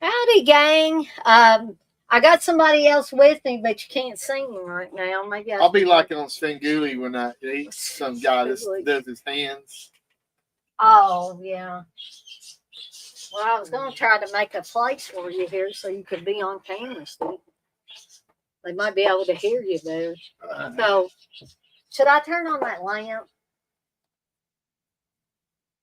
Howdy, gang. I got somebody else with me, but you can't see me right now. Maybe I'll be like on Svengoolie when I eat some guy that does his hands. Oh, yeah. Well, I was going to try to make a place for you here so you could be on camera, Steve. They might be able to hear you better. So, should I turn on that lamp?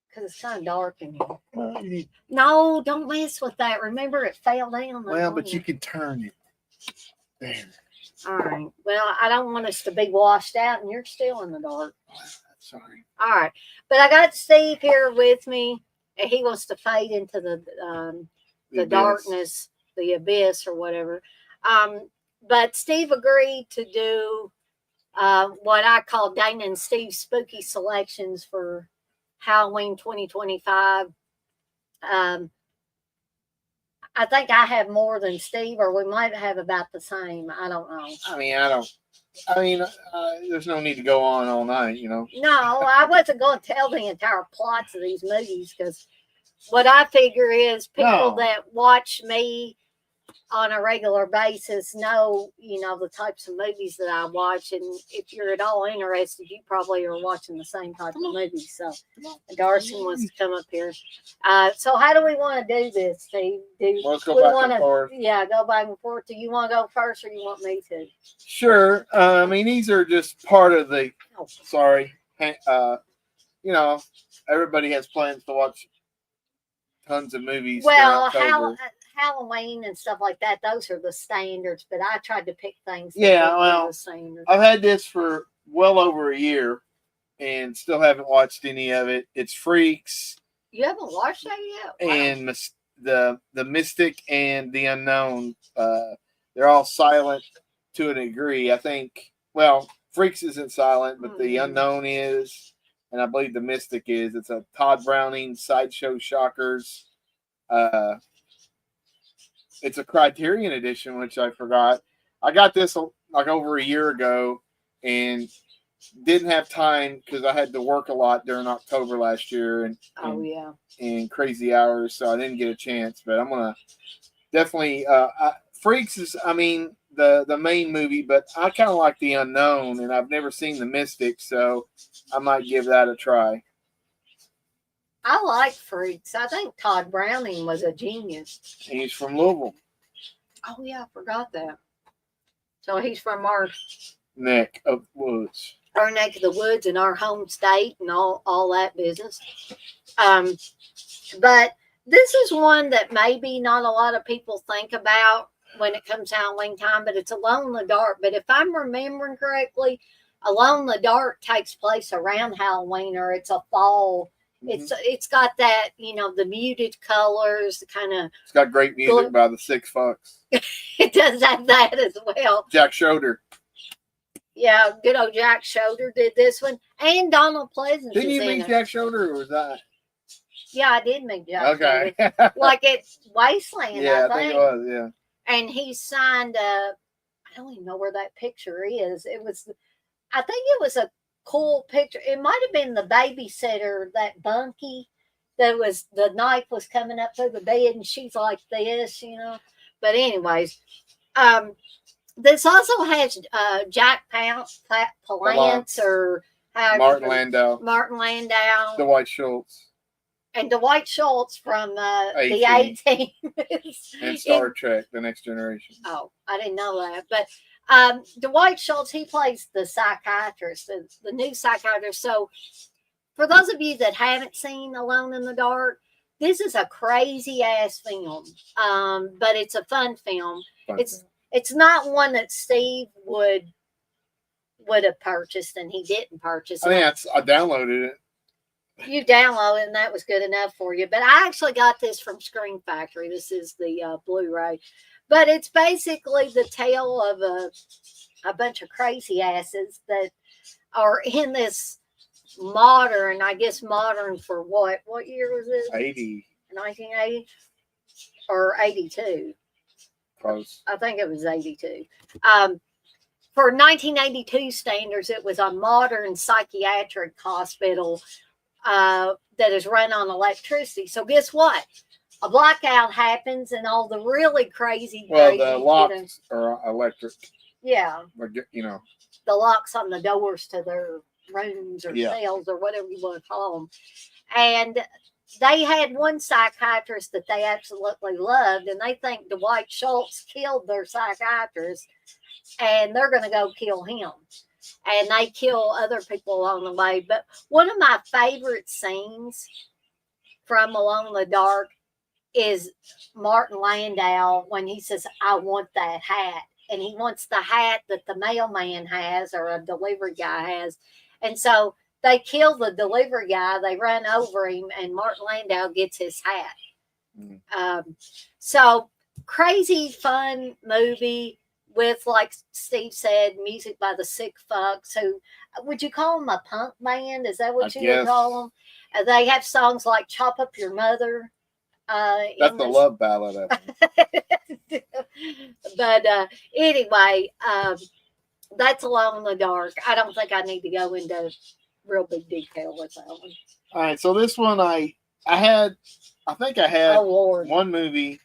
Because it's kind of dark in here. No, don't mess with that. Remember, it fell down. Well, but you can turn it. There. All right. Well, I don't want us to be washed out and you're still in the dark. Sorry. All right. But I got Steve here with me, and he wants to fade into the darkness, the abyss, or whatever. But Steve agreed to do what I call Dana and Steve's spooky selections for Halloween 2025. I think I have more than Steve, or we might have about the same. I don't know. There's no need to go on all night, you know. No, I wasn't going to tell the entire plots of these movies because what I figure is people that watch me on a regular basis know, the types of movies that I watch. And if you're at all interested, you probably are watching the same type of movies. So Darcy wants to come up here. So how do we want to do this, Steve? Let's go back and forth. Yeah, go back and forth. Do you want to go first or you want me to? Sure. These are just part of the, everybody has plans to watch tons of movies. Well, Halloween and stuff like that, those are the standards, but I tried to pick things the standards. I've had this for well over a year and still haven't watched any of it. It's Freaks. You haven't watched that yet? Wow. And the Mystic and the Unknown. They're all silent to a degree. I think, Freaks isn't silent, but the Unknown is, and I believe the Mystic is. It's a Todd Browning Sideshow Shockers. It's a Criterion edition, which I forgot. I got this like over a year ago and didn't have time because I had to work a lot during October last year and crazy hours, so I didn't get a chance. But I'm gonna definitely Freaks is the main movie, but I kind of like the Unknown, and I've never seen the Mystic, so I might give that a try. I like Freaks. I think Todd Browning was a genius. He's from Louisville. Oh, yeah, I forgot that. So he's from our neck of the woods. Our neck of the woods and our home state and all that business. But this is one that maybe not a lot of people think about when it comes Halloween time, but it's Alone in the Dark. But if I'm remembering correctly, Alone in the Dark takes place around Halloween, or it's a fall. It's got that, the muted colors, the kind of. It's got great music by the Six Fucks. It does have that as well. Jack Schroeder. Yeah, good old Jack Schroeder did this one, and Donald Pleasance. Didn't you meet Jack Schroeder, or was that? Yeah, I did meet Jack. Okay. Like at Wasteland. Yeah, I think it was. Yeah. And he signed I don't even know where that picture is. I think it was a cool picture. It might have been the babysitter, that Bunky, the knife was coming up through the bed and she's like this, But anyways, this also has Jack Palance or Martin Landau, Dwight Schultz, and Dwight Schultz from the A-Team and Star Trek: The Next Generation. Oh, I didn't know that, but. Dwight Schultz, he plays the psychiatrist, the new psychiatrist. So, for those of you that haven't seen Alone in the Dark, this is a crazy ass film, but it's a fun film. It's not one that Steve would have purchased, and he didn't purchase it. I downloaded it. You downloaded it, and that was good enough for you. But I actually got this from Screen Factory. This is the Blu-ray. But it's basically the tale of a bunch of crazy asses that are in this modern for what? What year was it? 1980 or 82? Close. I think it was 82. For 1982 standards, it was a modern psychiatric hospital that is run on electricity. So guess what? a blackout happens and all the really crazy, Well, crazy, the locks are electric. Yeah, You know. the locks on the doors to their rooms or Yeah. cells or whatever you want to call them. And they had one psychiatrist that they absolutely loved, and they think Dwight Schultz killed their psychiatrist, and they're going to go kill him. And they kill other people along the way. But one of my favorite scenes from Alone in the Dark is Martin Landau when he says, I want that hat. And he wants the hat that the mailman has or a delivery guy has. And so they kill the delivery guy, they run over him, and Martin Landau gets his hat. Mm. So crazy fun movie with, like Steve said, music by the Sick Fucks. Who would you call them, a punk band? Is that what you would call them? They have songs like "Chop Up Your Mother." That's the love ballad. But anyway, that's Alone in the Dark. I don't think I need to go into real big detail with that one. All right, so this one I think I had one movie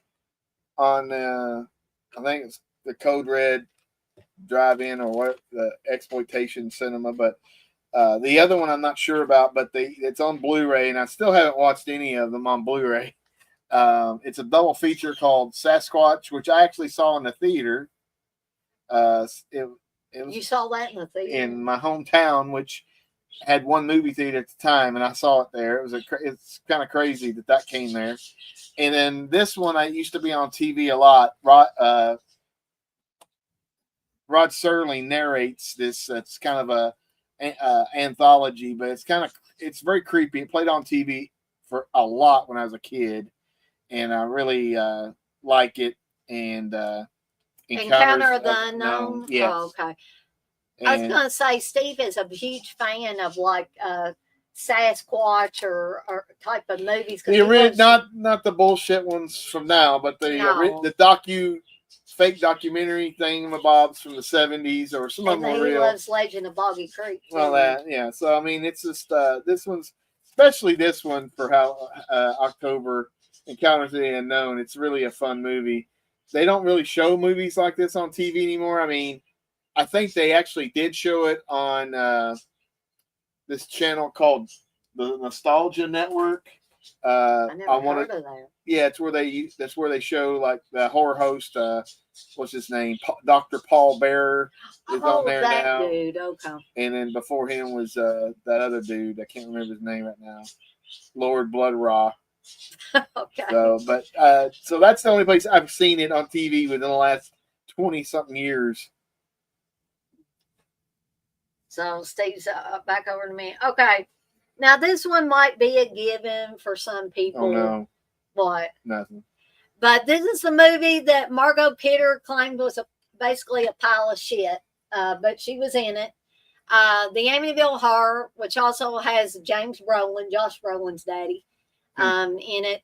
on I think it's the Code Red Drive-In or what, the Exploitation Cinema, but the other one I'm not sure about, but it's on Blu-ray, and I still haven't watched any of them on Blu-ray. It's a double feature called Sasquatch, which I actually saw in the theater. It was you saw that in the theater in my hometown, which had one movie theater at the time, and I saw it there. It's kind of crazy that came there. And then this one, I used to be on TV a lot. Rod Serling narrates this. It's kind of a anthology, but it's very creepy. It played on TV for a lot when I was a kid, and I really like it. And Encounter of the Unknown. Yes. Oh, okay. I was going to say Steve is a huge fan of like Sasquatch or type of movies. Not the bullshit ones from now, but the fake documentary thingamabobs from the 70s, or some of them were real. He loves Legend of Boggy Creek. Well, yeah. So I mean, it's just this one's, especially this one for how October, Encounters of the Unknown. It's really a fun movie. They don't really show movies like this on TV anymore. I mean, I think they actually did show it on this channel called the Nostalgia Network. I never heard of that. Yeah, that's where they show like the horror host. What's his name? Dr. Paul Bearer is on there that now. Dude, okay. And then before him was that other dude. I can't remember his name right now. Lord Bloodraw. Okay. So that's the only place I've seen it on TV within the last 20-something years. So Steve's back over to me. Okay. Now this one might be a given for some people. Oh no. What? Nothing. But this is the movie that Margot Kidder claimed was basically a pile of shit. But she was in it. The Amityville Horror, which also has James Brolin, Josh Brolin's daddy, in it.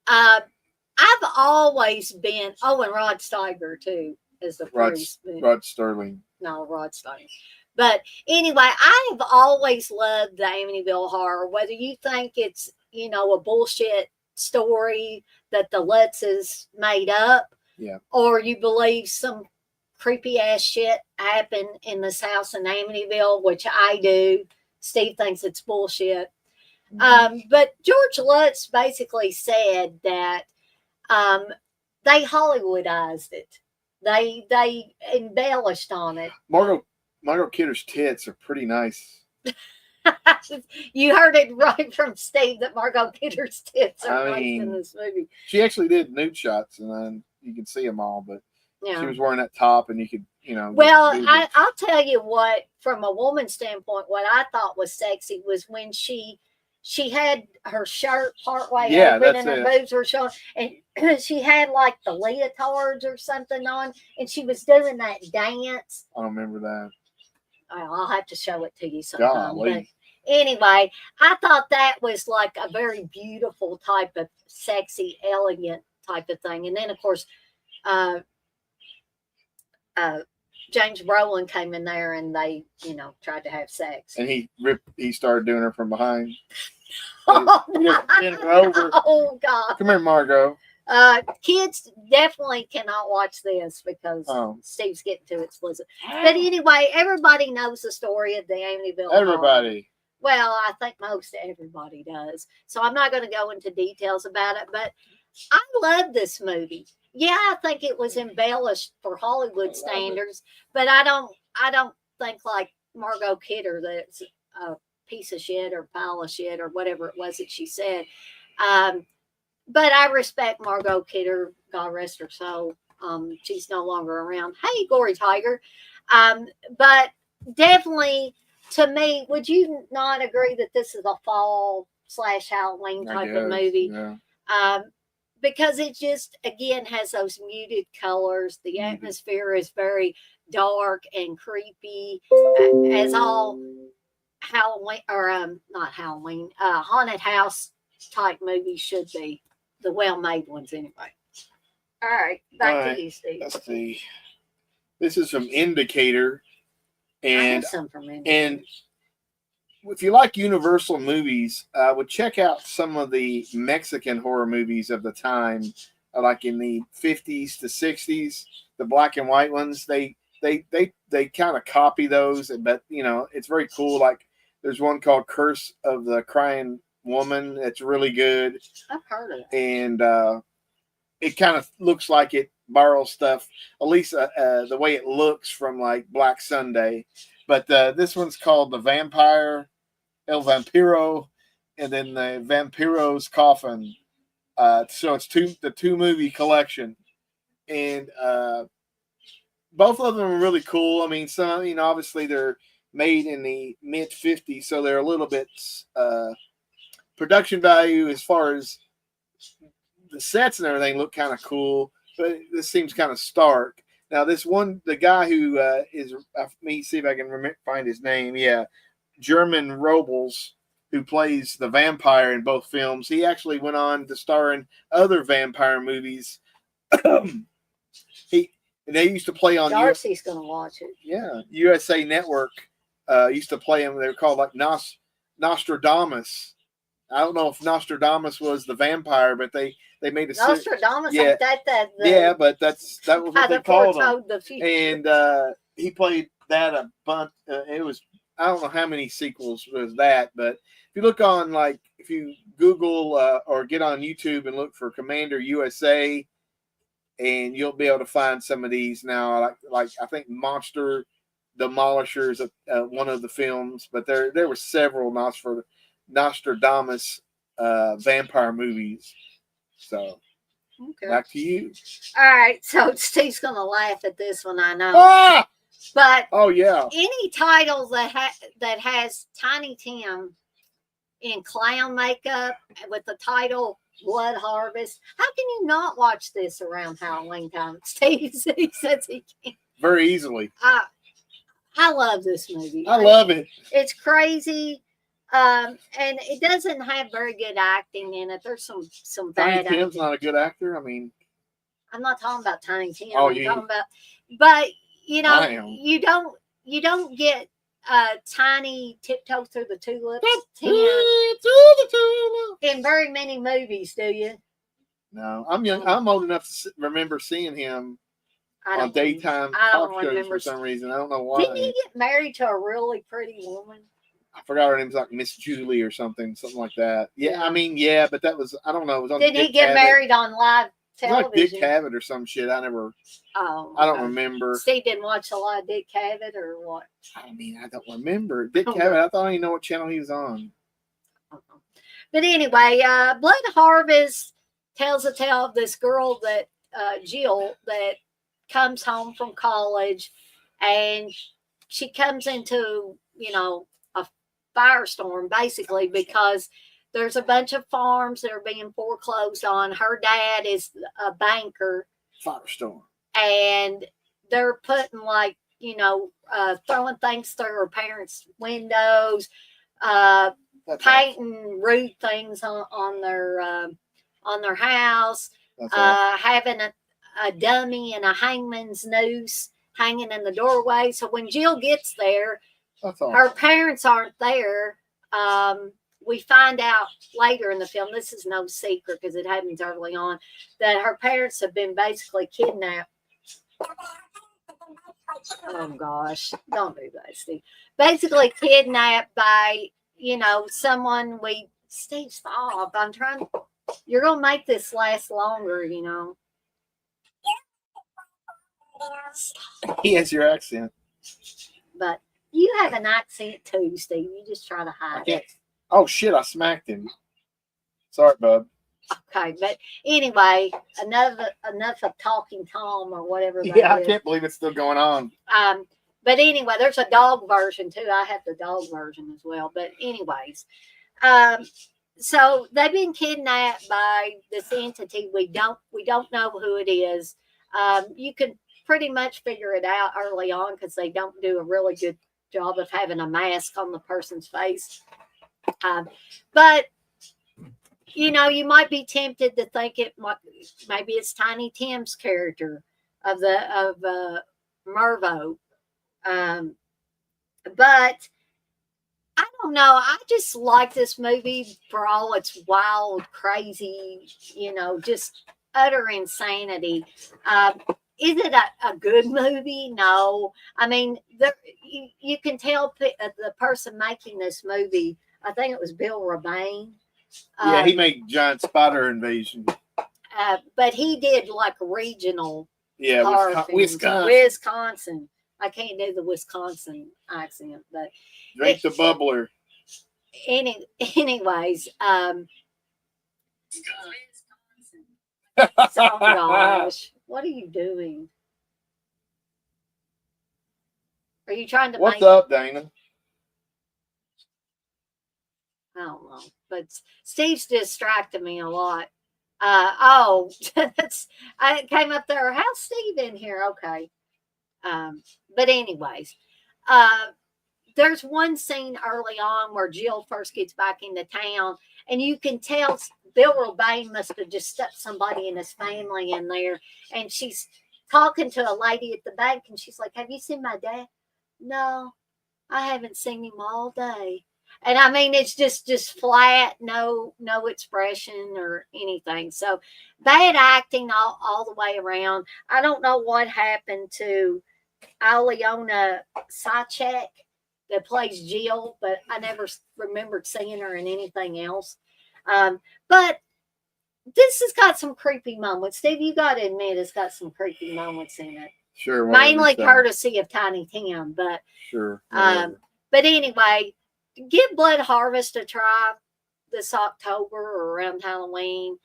I've always been, and Rod Steiger too is the priest. Rod Sterling. No, Rod Steiger. But anyway, I've always loved the Amityville Horror, whether you think it's, a bullshit story that the Lutzes made up, or you believe some creepy ass shit happened in this house in Amityville, which I do. Steve thinks it's bullshit. But George Lutz basically said that they Hollywoodized it. They embellished on it. Margot Kidder's tits are pretty nice. You heard it right from Steve that Margot Kidder's tits are nice in this movie. She actually did nude shots, and then you could see them all, but she was wearing that top, and you could, Well, I'll tell you what, from a woman's standpoint, what I thought was sexy was when she had her shirt partway open and her boobs were showing, and she had like the leotards or something on, and she was doing that dance. I don't remember that. I'll have to show it to you sometime. But anyway, I thought that was like a very beautiful type of sexy, elegant type of thing. And then, of course, James Brolin came in there and they, tried to have sex. And he started doing her from behind. He just bent her over. Oh God. Come here, Margot. Kids definitely cannot watch this because Oh. Steve's getting too explicit. But anyway, everybody knows the story of the Amityville Horror. Everybody. Well, I think most everybody does. So I'm not going to go into details about it, but I love this movie. Yeah, I think it was embellished for Hollywood standards, but I don't think like Margot Kidder that's a piece of shit or pile of shit or whatever it was that she said. But I respect Margot Kidder, God rest her soul. She's no longer around. Hey, Gory Tiger. But definitely, to me, would you not agree that this is a fall / Halloween type of movie? Yeah. Because it just again has those muted colors. The atmosphere is very dark and creepy, as all Halloween or not Halloween, haunted house type movies should be. The well-made ones, anyway. All right, back to you, Steve. Let's see. This is from Indicator, and if you like Universal movies, I would check out some of the Mexican horror movies of the time, like in the 50s to 60s, the black and white ones. They kind of copy those, but it's very cool. Like there's one called Curse of the Crying Woman. It's really good. I've heard of it. And it kind of looks like it borrows stuff, at least the way it looks from like Black Sunday. But this one's called The Vampire, El Vampiro, and then The Vampiro's Coffin. So it's the two movie collection. And both of them are really cool. I mean, some, obviously they're made in the mid 50s, so they're a little bit production value as far as the sets and everything look kind of cool, but this seems kind of stark. Now, this one, the guy who is, let me see if I can find his name. Yeah, German Robles, who plays the vampire in both films. He actually went on to star in other vampire movies. They used to play on. Darcy's going to watch it. Yeah, USA Network used to play them. They were called like Nostradamus. I don't know if Nostradamus was the vampire, but they made a Nostradamus. Yeah, yeah, but that was what they called him. The and he played that a bunch. It was, I don't know how many sequels was that, but if you look on, like, if you Google or get on YouTube and look for Commander USA, and you'll be able to find some of these now. Like I think Monster Demolisher is one of the films, but there were several Nostradamus vampire movies. So back to you. All right, so Steve's gonna laugh at this one, I know. Ah! But yeah, any title that has Tiny Tim in clown makeup with the title Blood Harvest, how can you not watch this around Halloween time? Steve says he can. Very easily. I love this movie. I love it. It's crazy. And it doesn't have very good acting in it. There's some bad acting. Tiny Tim's not a good actor. I mean, I'm not talking about Tiny Tim. Oh, I'm talking about, but you don't get Tiny tiptoe through the tulips in very many movies, do you? No, I'm young. I'm old enough to remember seeing him on daytime talk shows for some reason. I don't know why. Didn't he get married to a really pretty woman? I forgot her name was like Miss Julie or something like that. Yeah, I mean, yeah, but that was, I don't know. It was on Did he get married on live television? Like Dick Cavett or some shit. I don't remember. Steve didn't watch a lot of Dick Cavett or what? I mean, I don't remember. Dick Cavett, I thought I didn't know what channel he was on. But anyway, Blood Harvest tells a tale of this girl that, Jill, that comes home from college, and she comes into, a firestorm basically because there's a bunch of farms that are being foreclosed on. Her dad is a banker. Firestorm. And they're putting throwing things through her parents' windows, painting rude things on their house, having a dummy and a hangman's noose hanging in the doorway. So when Jill gets there, her parents aren't there. we find out later in the film, this is no secret because it happens early on, that her parents have been basically kidnapped. Oh gosh, don't do that, Steve. Basically kidnapped by, someone Steve, stop. I'm trying, you're going to make this last longer. He has your accent. But you have an accent too, Steve. You just try to I hide can't. it. Oh shit! I smacked him. Sorry, bub. Okay, but anyway, enough of talking Tom or whatever. Yeah, I can't believe it's still going on. But anyway, there's a dog version too. I have the dog version as well. But anyways, so they've been kidnapped by this entity. We don't know who it is. You can pretty much figure it out early on because they don't do a really good job of having a mask on the person's face. But you might be tempted to think maybe it's Tiny Tim's character of Mervo. But I don't know. I just like this movie for all its wild, crazy, just utter insanity. Is it a good movie? No. I mean, you can tell the person making this movie, I think it was Bill Rebane. Yeah, he made Giant Spider Invasion. But he did like regional. Yeah, Wisconsin. I can't do the Wisconsin accent, but drink the bubbler. Anyways, oh gosh, what are you doing? Are you trying to? What's up, Dana? I don't know, but Steve's distracted me a lot. I came up there. How's Steve in here? Okay. But anyways, there's one scene early on where Jill first gets back into town, and you can tell Bill Rebane must have just stuck somebody in his family in there, and she's talking to a lady at the bank, and she's like, "Have you seen my dad?" "No, I haven't seen him all day." And I mean, it's just flat, no expression or anything. So bad acting all the way around. I don't know what happened to Aliona Sacek that plays Jill, but I never remembered seeing her in anything else. But this has got some creepy moments. Steve, you got to admit it's got some creepy moments in it. Sure. Mainly courtesy of Tiny Tim, but sure. But anyway, give Blood Harvest a try this October or around Halloween.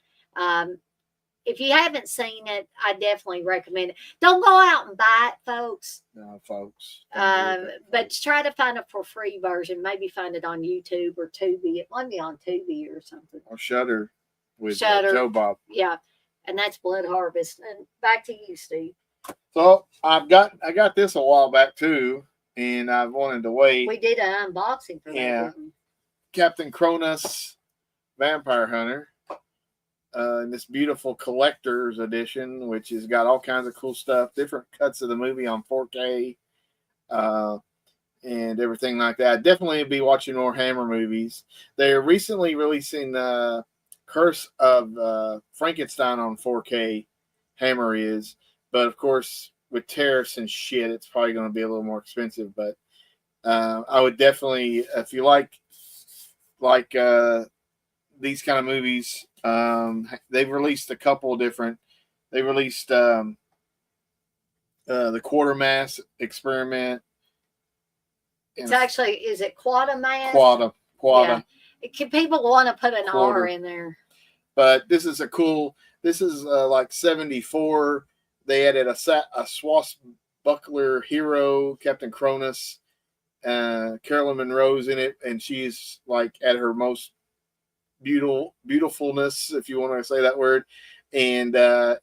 If you haven't seen it, I definitely recommend it. Don't go out and buy it, folks. No, folks. But try to find a for free version. Maybe find it on YouTube or Tubi. It might be on Tubi or something. Or Shudder with Joe Bob. Yeah, and that's Blood Harvest. And back to you, Steve. So I got this a while back too, and I've wanted to wait. We did an unboxing for that. Yeah, Captain Cronus Vampire Hunter. In this beautiful collector's edition, which has got all kinds of cool stuff, different cuts of the movie on 4K, and everything like that. Definitely be watching more Hammer movies. They're recently releasing Curse of Frankenstein on 4K. Hammer is, but of course with tariffs and shit, it's probably going to be a little more expensive. But I would definitely, if you like these kind of movies. They've released a couple different. They released the Quartermass Experiment. It's actually, is it Quatamass? Quata. Yeah. People want to put an Quarter. R in there. But this is this is like 74. They added a swashbuckler hero, Captain Cronus. Carolyn Monroe's in it, and she's like at her most beautifulness, if you want to say that word. And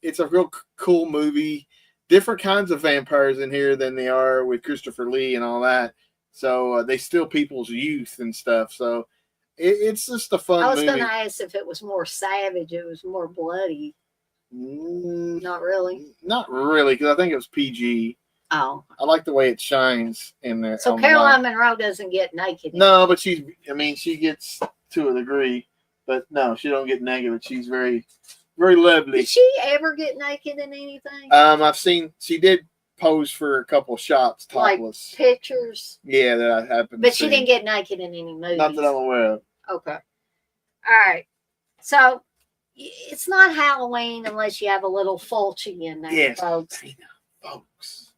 it's a real cool movie. Different kinds of vampires in here than they are with Christopher Lee and all that. So they steal people's youth and stuff. So it's just a fun movie. I was going to ask if it was more savage, it was more bloody. Not really. Not really, because I think it was PG. Oh. I like the way it shines in there. So Caroline Monroe doesn't get naked. No, but she gets to a degree, but no, she don't get naked. But she's very, very lovely. Did she ever get naked in anything? I've seen she did pose for a couple shots topless. Like pictures? Yeah, that I happened. But she didn't get naked in any movies. Not that I'm aware of. Okay. All right. So it's not Halloween unless you have a little Fulci in there, Yes, folks. folks.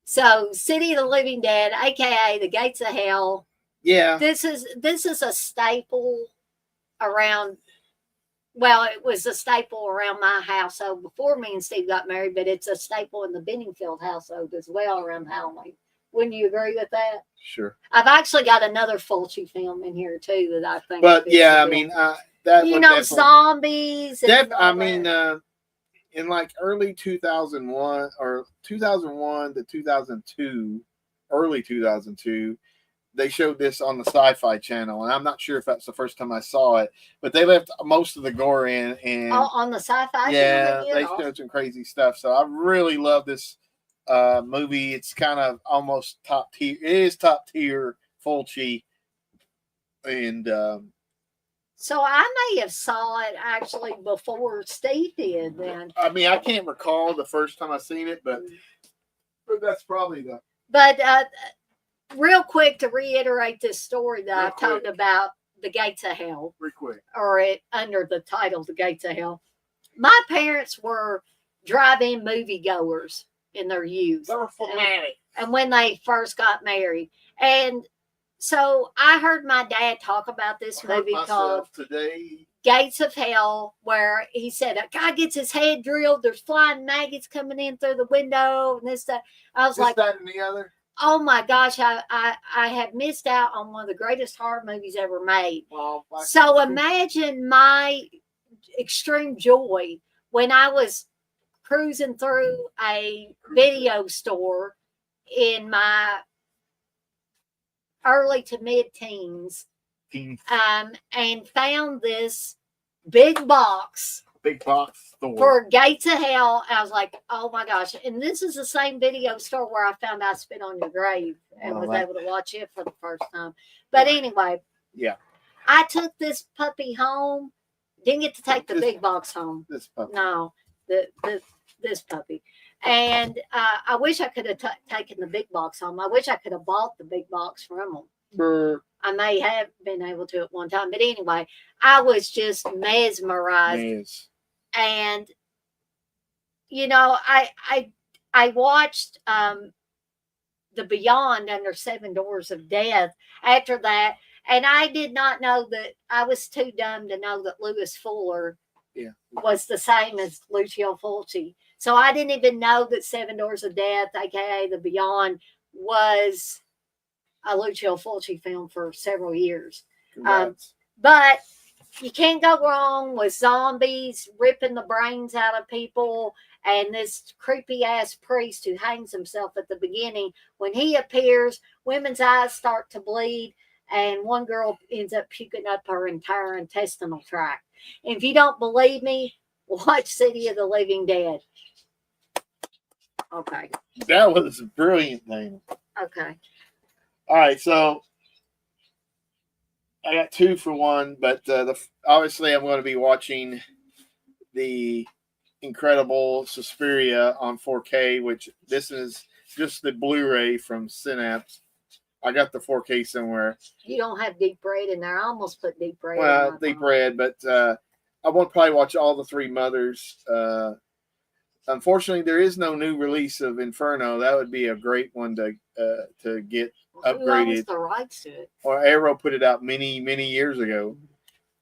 So City of the Living Dead, aka The Gates of Hell. Yeah. This is a staple around. Well, it was a staple around my household before me and Steve got married, but it's a staple in the Benningfield household as well around Halloween. Wouldn't you agree with that? Sure. I've actually got another Fulci film in here too that I think. But yeah, I mean, that you know, zombies. I mean, in like early 2001 or 2001 to 2002, early 2002. They showed this on the Sci-Fi Channel, and I'm not sure if that's the first time I saw it, but they left most of the gore in. And on the Sci-Fi Channel, yeah, they showed some crazy stuff. So I really love this movie. It's kind of almost top tier. It is top tier Fulci, and so I may have saw it actually before Steve did. Then I mean, I can't recall the first time I seen it, but that's probably the. But real quick to reiterate this story that I've told about the Gates of Hell. Real quick. Or it under the title The Gates of Hell. My parents were drive-in movie goers in their youth. They were fanatic. And when they first got married. And so I heard my dad talk about this movie called Today. Gates of Hell, where he said a guy gets his head drilled, there's flying maggots coming in through the window and this, that. I was This, like, that, and the other. Oh my gosh, I have missed out on one of the greatest horror movies ever made. Well, so imagine my extreme joy when I was cruising through a video store in my early to mid-teens and found this big box store for Gates of Hell. I was like, oh my gosh. And this is the same video store where I found I Spit on Your Grave and was able to watch it for the first time. But anyway, yeah, I took this puppy home. Didn't get to take the big box home. This puppy. No, this puppy. And I wish I could have taken the big box home. I wish I could have bought the big box from them. I may have been able to at one time. But anyway, I was just mesmerized. And, you know, I watched The Beyond Under Seven Doors of Death after that. And I did not know that. I was too dumb to know that Louis Fuller was the same as Lucio Fulci. So I didn't even know that Seven Doors of Death, a.k.a. The Beyond, was a Lucio Fulci film for several years. But you can't go wrong with zombies ripping the brains out of people and this creepy ass priest who hangs himself at the beginning. When he appears, women's eyes start to bleed and one girl ends up puking up her entire intestinal tract. And if you don't believe me, watch City of the Living Dead. Okay. That was a brilliant thing. Okay. All right, so I got 2 for 1, but obviously I'm going to be watching the incredible Suspiria on 4K, which this is just the Blu-ray from Synapse. I got the 4K somewhere. You don't have Deep Red in there. I almost put Deep Red. Well, Deep Red, but I want to probably watch all the 3 Mothers. Unfortunately, there is no new release of Inferno. That would be a great one to get upgraded. Who owns the rights to it? Or Arrow put it out many years ago.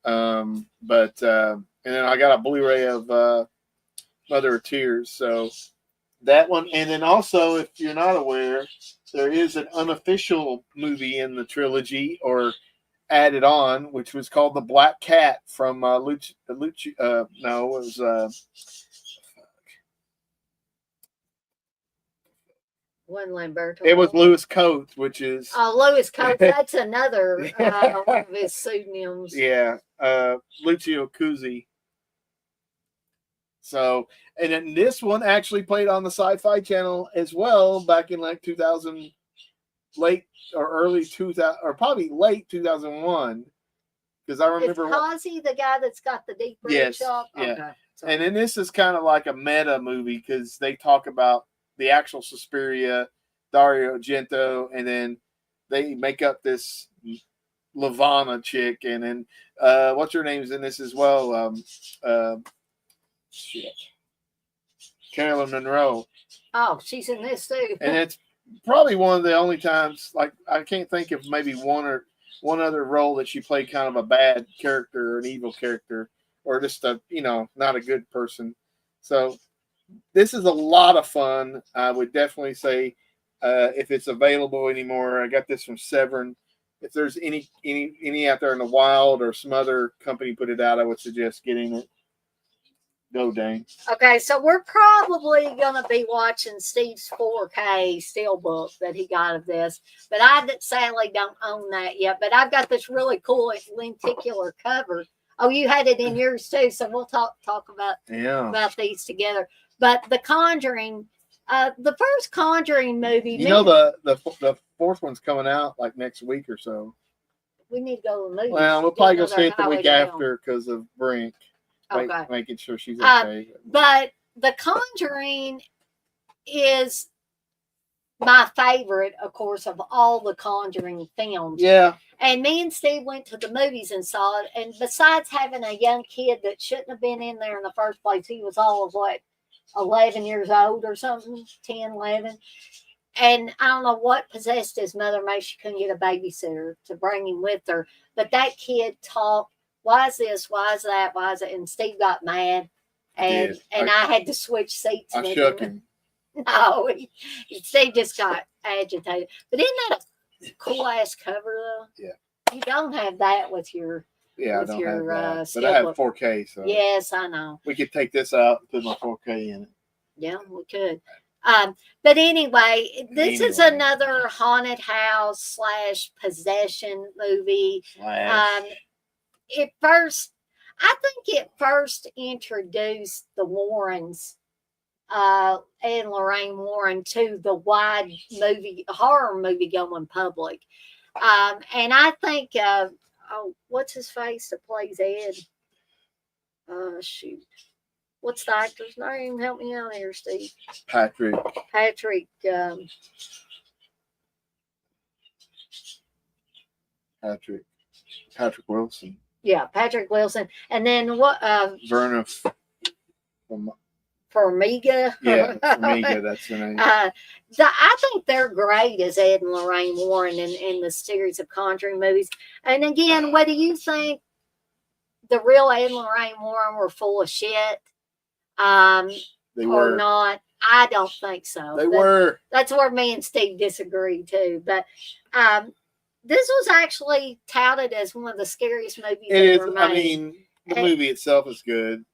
And then I got a Blu-ray of Mother of Tears. So that one, and then also, if you're not aware, there is an unofficial movie in the trilogy or added on, which was called The Black Cat from One Lamberto. It was Louis Coates, which is Louis Coates. That's another of his pseudonyms. Yeah, Lucio Cusi. So, and then this one actually played on the Sci-Fi Channel as well back in like 2000, late or early 2000, or probably late 2001. because I Is remember. Kazi the guy that's got the deep red Yes, shop? yeah. Okay. So, And then this is kind of like a meta movie because they talk about the actual Suspiria, Dario Argento, and then they make up this Lavana chick, and then what's her name's in this as well? Shit, Carolyn Monroe, oh, she's in this too. and it's probably one of the only times, like I can't think of maybe one other role that she played kind of a bad character or an evil character or just a not a good person. So this is a lot of fun. I would definitely say if it's available anymore, I got this from Severin. If there's any out there in the wild or some other company put it out, I would suggest getting it. Go, Dane. Okay, so we're probably going to be watching Steve's 4K steelbook that he got of this, but I sadly don't own that yet. But I've got this really cool lenticular cover. Oh, you had it in yours too, so we'll talk about these together. But The Conjuring, the first Conjuring movie. The fourth one's coming out like next week or so. We need to go to the movies. Well, we'll probably go see it the week after because of Brink. Okay. Making sure she's okay. But The Conjuring is my favorite, of course, of all the Conjuring films. Yeah. And me and Steve went to the movies and saw it. And besides having a young kid that shouldn't have been in there in the first place, he was all of 11 years old or something, 10, 11. And I don't know what possessed his mother. Maybe she couldn't get a babysitter to bring him with her. But that kid talked. Why is this? Why is that? Why is it? And Steve got mad, and I had to switch seats. I shook him. No, Steve just got agitated. But isn't that a cool ass cover though? Yeah. You don't have that with your I don't have that. But I have 4K, so yes, I know. We could take this out and put my 4K in it. Yeah, we could. But anyway, this is another haunted house / possession movie. I think it first introduced the Warrens, and Lorraine Warren to the wide horror movie going public. And I think, what's his face that plays Ed? Shoot. What's the actor's name? Help me out here, Steve. Patrick. Patrick Wilson. Yeah, Patrick Wilson. And then what? Verna Farmiga. Yeah, Farmiga, that's the name. I think they're great as Ed and Lorraine Warren in the series of Conjuring movies. And again, whether you think the real Ed and Lorraine Warren were full of shit, or not, I don't think so. They were. That's where me and Steve disagree too. But this was actually touted as one of the scariest movies ever made. I mean, the movie itself is good.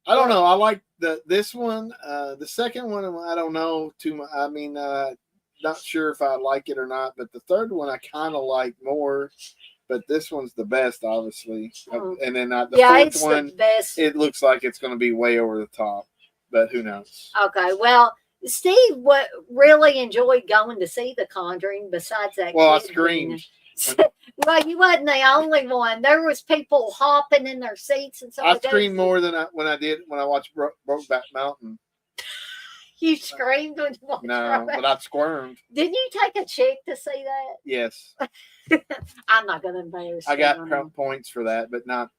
I don't know. I like this one. The second one, I don't know too much. I mean, not sure if I like it or not. But the third one, I kind of like more. But this one's the best, obviously. And then the fourth one, it looks like it's going to be way over the top. But who knows? Okay, well, Steve really enjoyed going to see The Conjuring besides that. Well, I screamed. Well, you wasn't the only one. There was people hopping in their seats and so. I screamed more than when I watched Brokeback Mountain. You screamed when you watched No, but I squirmed. Didn't you take a chick to see that? Yes. I'm not going to embarrass you. I got points for that, but not.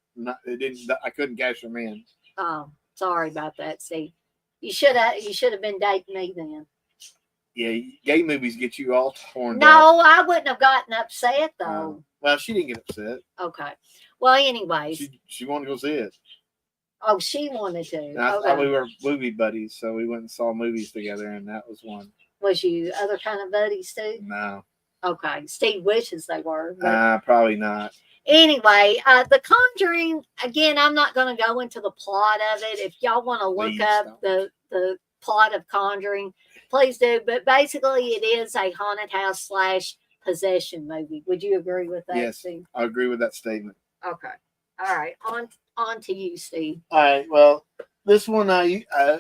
It didn't. I couldn't cash them in. Oh, sorry about that, Steve. You should have been dating me then. Yeah, gay movies get you all torn. No, I wouldn't have gotten upset though. Well, she didn't get upset. Okay. Well, anyways, she wanted to go see it. Oh, she wanted to. Okay. We were movie buddies, so we went and saw movies together, and that was one. Was you other kind of buddies too? No. Okay. Steve wishes they were. Probably not. Anyway, The Conjuring, again, I'm not going to go into the plot of it. If y'all want to look up the plot of Conjuring, please do. But basically, it is a haunted house / possession movie. Would you agree with that, yes, Steve? I agree with that statement. Okay. All right. On to you, Steve. All right. Well, This one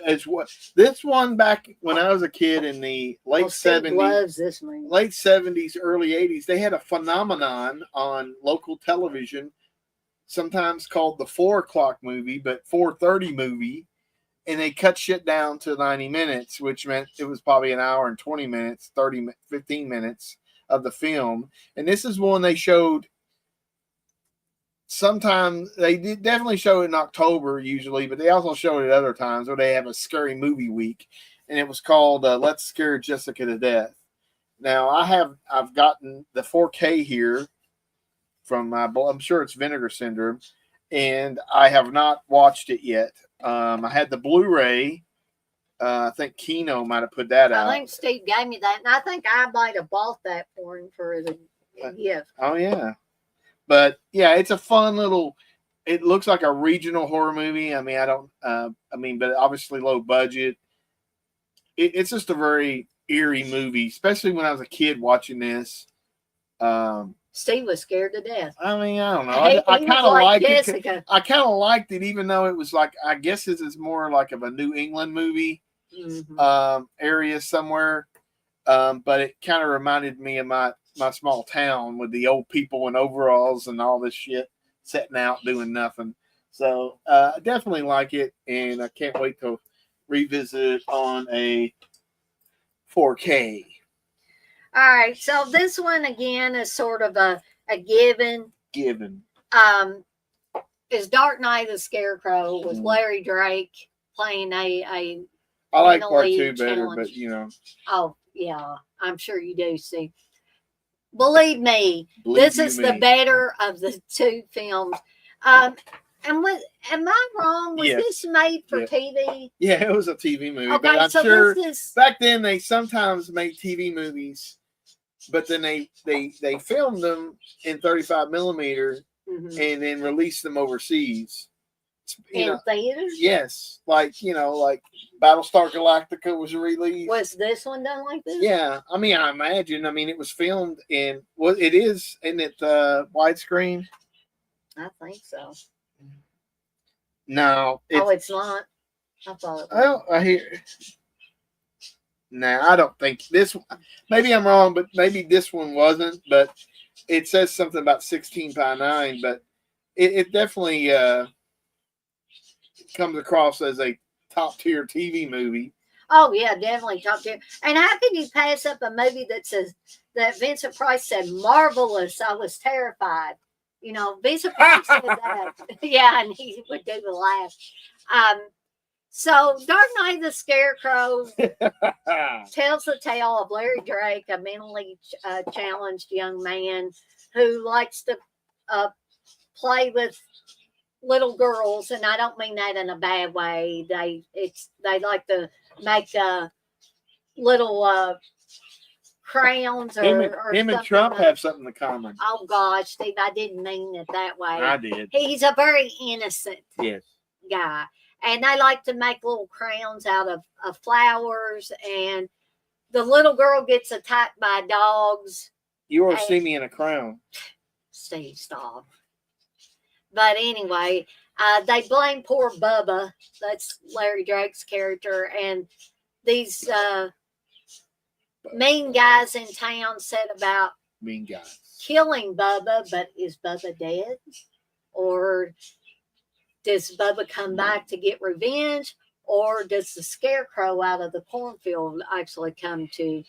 is what this one back when I was a kid in the late Steve 70s, loves this movie. late 70s, early 80s. They had a phenomenon on local television, sometimes called the 4 o'clock movie, but 4:30 movie, and they cut shit down to 90 minutes, which meant it was probably an hour and 20 minutes, 15 minutes of the film. And this is one they showed. Sometimes they did definitely show it in October usually, but they also showed it other times where they have a scary movie week, and it was called "Let's Scare Jessica to Death." Now I've gotten the 4K here from I'm sure it's Vinegar Syndrome, and I have not watched it yet. I had the Blu-ray. I think Kino might have put that out. I think Steve gave me that, and I think I might have bought that for him for the gift. Oh yeah. But yeah, it's a fun little. It looks like a regional horror movie. I mean, but obviously low budget. It's just a very eerie movie, especially when I was a kid watching this. Steve was scared to death. I mean, I don't know. He I kind of was like liked Jessica. it. I kind of liked it, even though it was like I guess this is more like of a New England movie area somewhere. But it kind of reminded me of my small town with the old people in overalls and all this shit sitting out doing nothing. So I definitely like it, and I can't wait to revisit it on a 4K. All right, so this one again is sort of a given. Is Dark Knight the Scarecrow with Larry Drake playing a I like part 2 better, but you know. Oh yeah, I'm sure you do, Steve. Believe me, this is the better of the 2 films. And am I wrong? Was this made for TV? Yeah, it was a TV movie. Okay, but I'm so sure this is... back then they sometimes made TV movies, but then they filmed them in 35 millimeter and then released them overseas. In theaters? Yes, like Battlestar Galactica was released. Was this one done like this? Yeah, I mean, I imagine. I mean, it was filmed in it is, isn't it widescreen? I think so. No, it's not. I thought it was. Well, I hear. Nah, I don't think this. Maybe I'm wrong, but maybe this one wasn't. But it says something about 16:9. But it definitely comes across as a top tier TV movie. Oh yeah, definitely top tier. And how can you pass up a movie that says that Vincent Price said marvelous? I was terrified. You know, Vincent Price said that. Yeah, and he would do the laugh. So Dark Knight the Scarecrow tells the tale of Larry Drake, a mentally challenged young man who likes to play with little girls, and I don't mean that in a bad way. They like to make little crayons or him and Trump have something in common. Oh gosh, Steve, I didn't mean it that way. I did. He's a very innocent guy, and they like to make little crayons out of flowers, and the little girl gets attacked by dogs. You ought to see me in a crown. Steve, stop. But anyway, they blame poor Bubba. That's Larry Drake's character. And these mean guys in town said about killing Bubba. But is Bubba dead? Or does Bubba come back to get revenge? Or does the Scarecrow out of the cornfield actually come to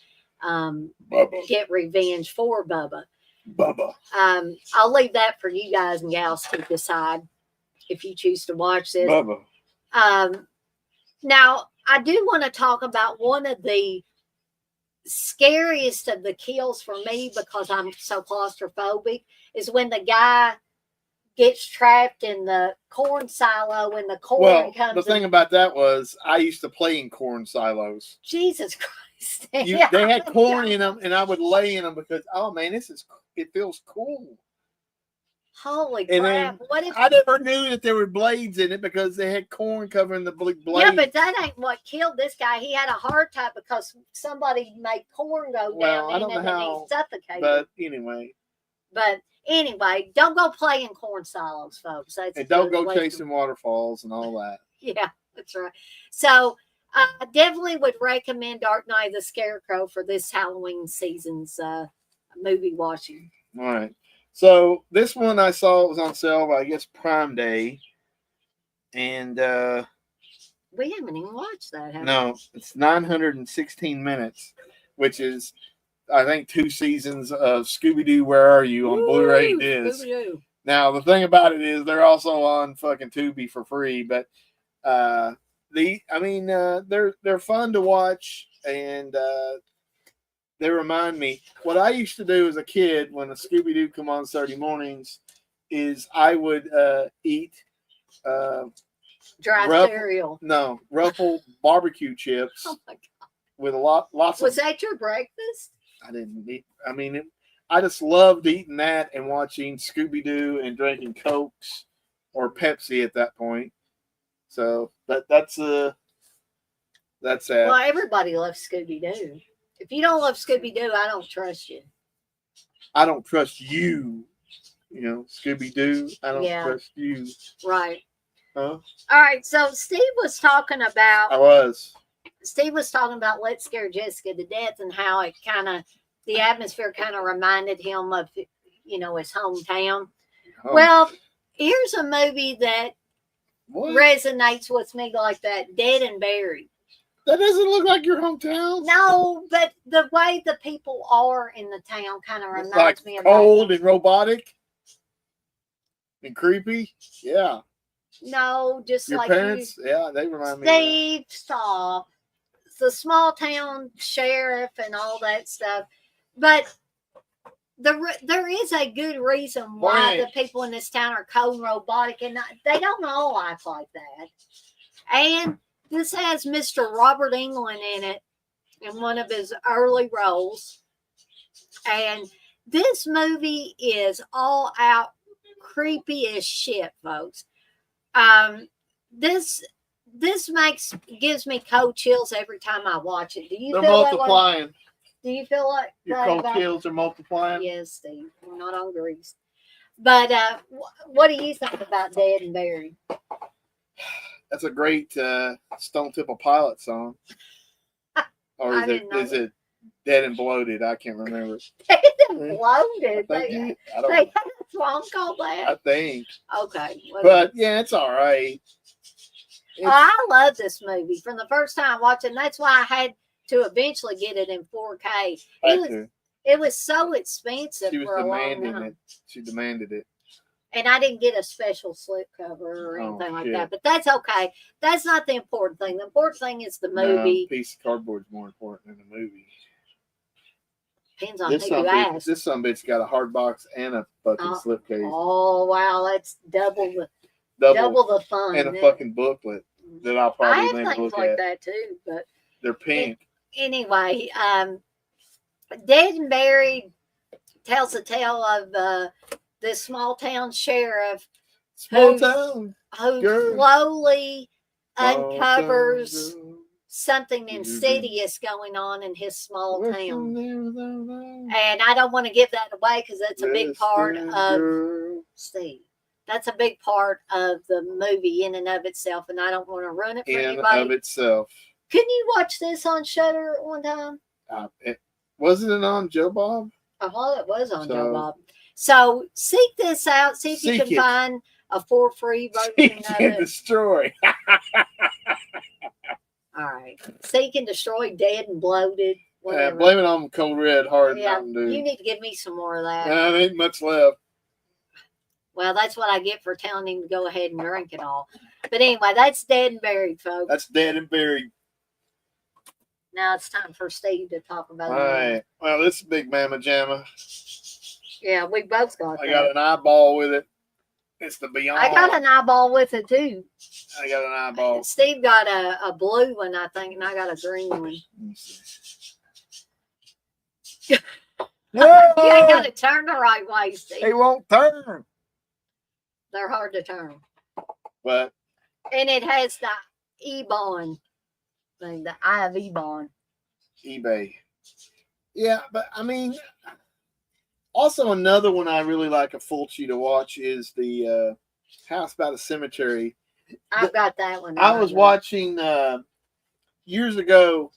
get revenge for Bubba? I'll leave that for you guys and gals to decide if you choose to watch this. Now, I do want to talk about one of the scariest of the kills for me, because I'm so claustrophobic, is when the guy gets trapped in the corn silo and the corn comes. The thing about that was I used to play in corn silos. Jesus Christ. They had corn in them, and I would lay in them because, oh man, it feels cool. Holy crap. I never knew that there were blades in it because they had corn covering the blades. Yeah, but that ain't what killed this guy. He had a heart attack because somebody made corn go down in him and he suffocated. But anyway, don't go play in corn silos, folks. And don't go chasing waterfalls and all that. Yeah. That's right. So I definitely would recommend Dark Knight of the Scarecrow for this Halloween season's movie watching. All right. So this one I saw was on sale by I guess Prime Day, and We haven't even watched that, have we? no, it's 916 minutes, which is I think 2 seasons of Scooby Doo. Where Are You on Blu-ray Woo! disc. Scooby-Doo. Now the thing about it is they're also on fucking Tubi for free, but they're fun to watch, and they remind me what I used to do as a kid when the Scooby Doo come on Saturday mornings. Is I would eat Dry Ruffle, cereal. no Ruffle barbecue chips Oh my God. with lots Was of. that your breakfast? I didn't eat. I mean, I just loved eating that and watching Scooby Doo and drinking Cokes or Pepsi at that point. So that's that. Well, everybody loves Scooby Doo. If you don't love Scooby Doo, I don't trust you. I don't trust you. You know, Scooby Doo. I don't Yeah. trust you. Right. Huh? All right. So Steve was talking about Let's Scare Jessica to Death and how it the atmosphere kind of reminded him of his hometown. Oh, Well, here's a movie that what? resonates with me like that. Dead and Buried. That doesn't look like your hometown. No, but the way the people are in the town kind of It's reminds like me of cold and robotic and creepy. Yeah. No, just Your like parents, yeah, they remind me Steve, stop. The small town sheriff and all that stuff. But there is a good reason why the people in this town are cold and robotic, and they don't all act like that. And this has Mr. Robert Englund in it in one of his early roles. And this movie is all out creepy as shit, folks. This gives me cold chills every time I watch it. Do you They're feel multiplying. That way? Do you feel like Your that cold about chills are multiplying? Yes, Steve. We're not on Grease. But what do you think about Dead and Buried? That's a great Stone Temple Pilot song. Or is it Dead and Bloated? I can't remember. Dead and Bloated. I don't They had a song called that? I think. Okay. But yeah, it's all right. I love this movie from the first time watching. That's why I had to eventually get it in 4K. It was so expensive for a long time. She demanded it. And I didn't get a special slipcover or anything like that. But that's okay. That's not the important thing. The important thing is the movie. No, piece of cardboard is more important than the movie. Depends on who you ask. This some bitch got a hard box and a fucking slipcase. Oh wow, that's double the fun. And a fucking booklet that I'll probably never look at. I have things like that too, but they're pink. Anyway, Dead and Buried tells the tale of this small town sheriff who slowly uncovers something insidious going on in his small town. And I don't want to give that away because that's a big part of Steve. That's a big part of the movie in and of itself, and I don't want to ruin it for anybody. In and of itself. Couldn't you watch this on Shudder at one time? Wasn't it on Joe Bob? I thought it was on Joe Bob. So seek this out. See if you can find a for free version of it. Destroy. All right. Seek and Destroy, Dead and Bloated. Blame it on Cold Red Hard Mountain Dew. You need to give me some more of that. There ain't much left. Well, that's what I get for telling him to go ahead and drink it all. But anyway, that's Dead and Buried, folks. That's Dead and Buried. Now it's time for Steve to talk about it. All right. Well, this is Big Mama Jamma. Yeah, we both got that. I got an eyeball with it. It's the Beyond. I got an eyeball with it, too. I got an eyeball. Steve got a blue one, I think, and I got a green one. You ain't got to turn the right way, Steve. They won't turn. They're hard to turn. But. And it has the E-bond thing, the eye of E-bond. eBay. Yeah, but I mean, also another one I really like a Fulci to watch is the House by the Cemetery. I've got that one. I was watching years ago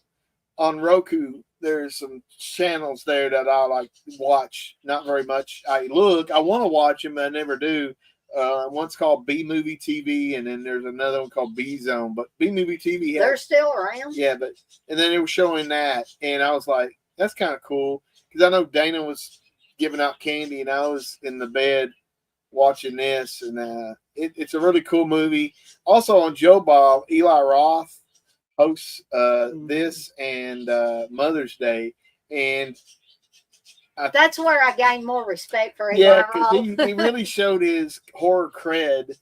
on Roku. There's some channels there that I like to watch. Not very much. I want to watch them, but I never do. One's called B Movie TV, and then there's another one called B Zone. But B Movie TV, they're still around. Yeah, and then they were showing that, and I was like, that's kind of cool because I know Dana was giving out candy, and I was in the bed watching this, and it's a really cool movie. Also on Joe Bob, Eli Roth hosts this and Mother's Day, and that's where I gained more respect for Eli yeah, Roth. because he really showed his horror cred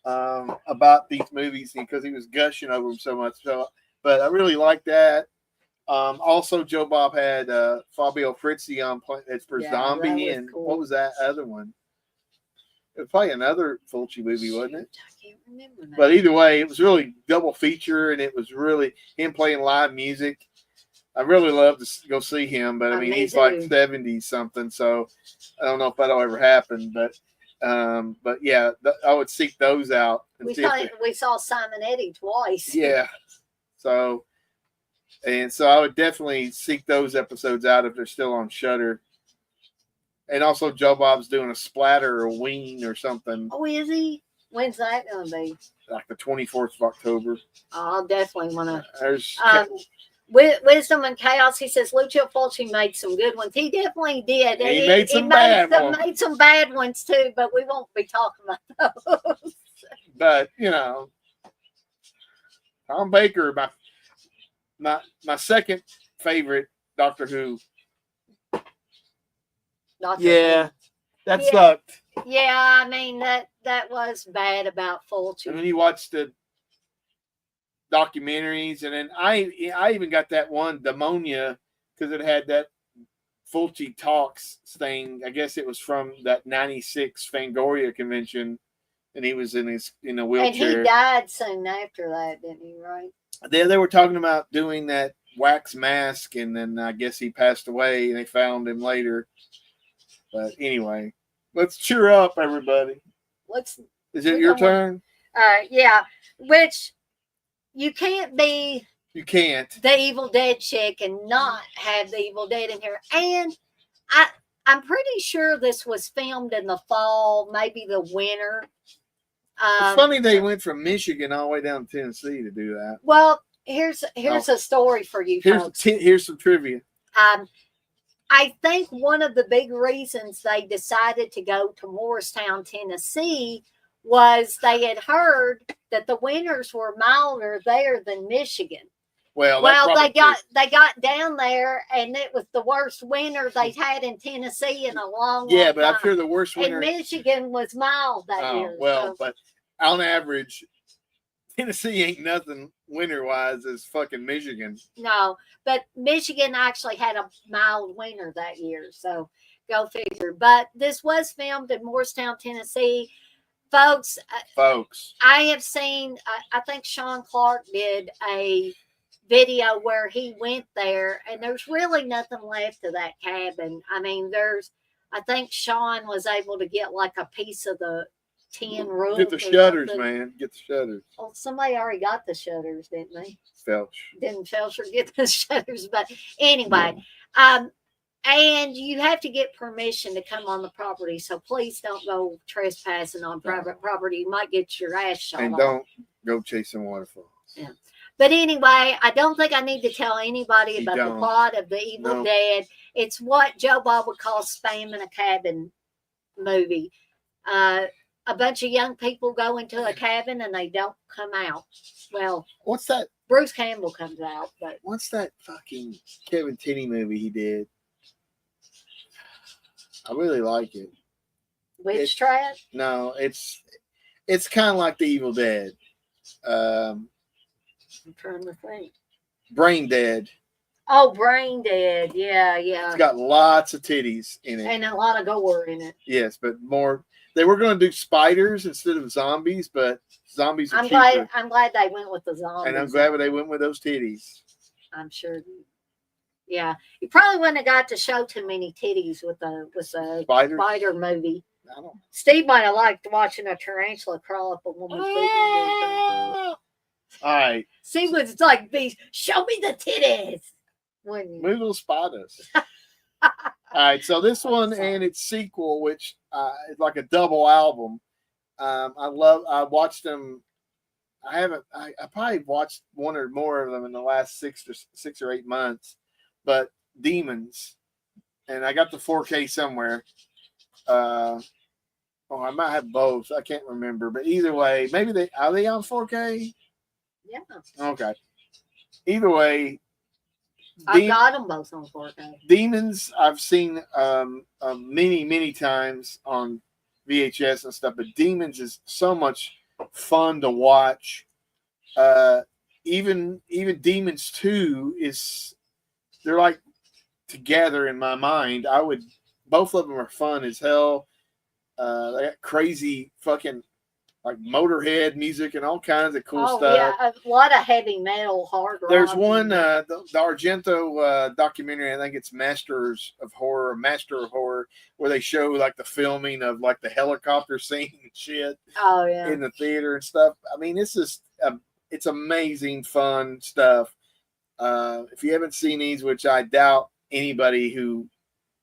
about these movies because he was gushing over them so much. So, but I really like that. Also, Joe Bob had Fabio Frizzi on it's for Zombie, and cool. What was that other one? It was probably another Fulci movie, wasn't it? I can't remember that. But either way, it was really double feature, and it was really him playing live music. I really love to go see him, but I mean, he's like 70 something, so I don't know if that'll ever happen. But yeah, I would seek those out. We saw Simon Eddy twice. Yeah, so I would definitely seek those episodes out if they're still on Shudder. And also, Joe Bob's doing a splatter or ween or something. Oh, is he? When's that going to be? Like the 24th of October. I'll definitely want to. There's Wisdom and Chaos. He says Lucio Fulci made some good ones. He definitely did. He made some bad ones. Made some bad ones too, but we won't be talking about those. But Tom Baker, my second favorite Doctor Who. That sucked. Yeah, I mean that was bad about Fulci. And then you watched the documentaries, and then I even got that one Demonia because it had that Fulci Talks thing. I guess it was from that '96 Fangoria convention, and he was in a wheelchair. And he died soon after that, didn't he? Right? They were talking about doing that wax mask, and then I guess he passed away, and they found him later. But anyway, let's cheer up, everybody. Is it your turn? Yeah. Which you can't be. You can't. The Evil Dead chick and not have the Evil Dead in here. And I'm pretty sure this was filmed in the fall, maybe the winter. It's funny they went from Michigan all the way down to Tennessee to do that. Well, here's a story for you folks. Here's some trivia. I think one of the big reasons they decided to go to Morristown, Tennessee, was they had heard that the winters were milder there than Michigan. Well, they got down there, and it was the worst winter they'd had in Tennessee in a long time. But I'm sure the worst winter in Michigan was mild that year. Well, but on average, Tennessee ain't nothing winter-wise as fucking Michigan. No, but Michigan actually had a mild winter that year, so go figure. But this was filmed in Morristown, Tennessee. Folks, I have seen, I think Sean Clark did a video where he went there, and there's really nothing left of that cabin. I mean, I think Sean was able to get like a piece of the tin roof. Get the shutters, man. Get the shutters. Well, somebody already got the shutters, didn't they? Felch. Didn't Felcher get the shutters? But anyway, and you have to get permission to come on the property. So please don't go trespassing on private property. You might get your ass shot and off. Don't go chasing waterfalls. Yeah. But anyway, I don't think I need to tell anybody about the plot of The Evil Dead. It's what Joe Bob would call spam in a cabin movie. A bunch of young people go into a cabin and they don't come out. Well, what's that? Bruce Campbell comes out, but what's that fucking Kevin Tenney movie he did? I really like it. Witch Trap? No, it's kind of like The Evil Dead. I'm trying to think. Brain Dead. Oh, Brain Dead. Yeah. It's got lots of titties in it. And a lot of gore in it. Yes, but more. They were going to do spiders instead of zombies, but zombies are cheaper. I'm glad they went with the zombies. And I'm glad they went with those titties. I'm sure. Yeah. You probably wouldn't have got to show too many titties with a spider movie. I don't. Steve might have liked watching a tarantula crawl up a woman's booty. All right. Steve was like, show me the titties. Movie will spot us. All right, so this one and its sequel, which is like a double album. I watched them. I haven't. I probably watched one or more of them in the last 6 or 8 months. But Demons, and I got the 4K somewhere. Oh, I might have both. I can't remember, but either way, maybe they on 4K. Yeah. Okay. Either way, I got them both on 4K. Demons, I've seen many times on VHS and stuff, but Demons is so much fun to watch. Even Demons 2 they're like together in my mind. Both of them are fun as hell. They got crazy fucking like Motorhead music and all kinds of cool stuff. Yeah, a lot of heavy metal, hard rock. There's one, the Argento documentary, I think it's Master of Horror, where they show like the filming of like the helicopter scene and shit. Oh, yeah. In the theater and stuff. I mean, it's amazing, fun stuff. If you haven't seen these, which I doubt anybody who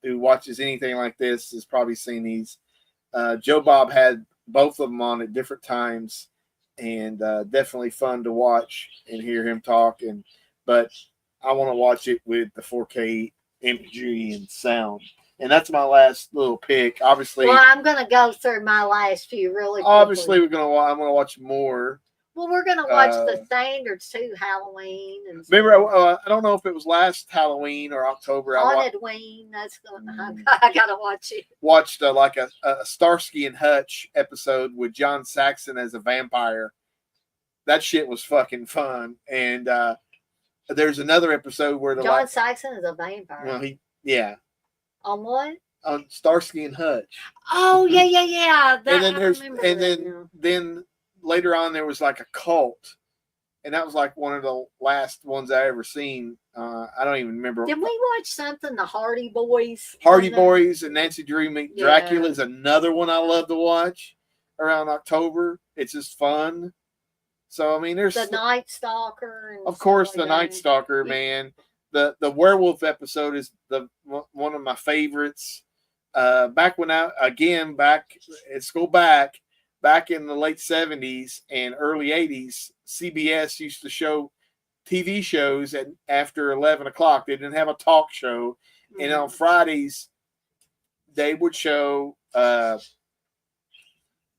watches anything like this has probably seen these. Joe Bob had both of them on at different times, and definitely fun to watch and hear him talk. But I want to watch it with the 4K imagery and sound. And that's my last little pick. Obviously, well, I'm gonna go through my last few really quickly. Obviously, I'm gonna watch more. Well, we're gonna watch the standards too, Halloween and stuff. Remember, I don't know if it was last Halloween or October. Halloween. That's gonna. I gotta watch it. Watched like a Starsky and Hutch episode with John Saxon as a vampire. That shit was fucking fun. And there's another episode where John Saxon is a vampire. Well, on what? On Starsky and Hutch. Oh yeah. Then later on, there was like a cult, and that was like one of the last ones I ever seen. I don't even remember. Did we watch something? The Hardy Boys. Hardy Boys and Nancy Drew Meet Dracula is another one I love to watch around October. It's just fun. So I mean, there's the Night Stalker. Of course, the Night Stalker, man. The werewolf episode is one of my favorites. Back when let's go back in the late 70s and early 80s, CBS used to show TV shows after 11 o'clock. They didn't have a talk show. Mm-hmm. And on Fridays, they would show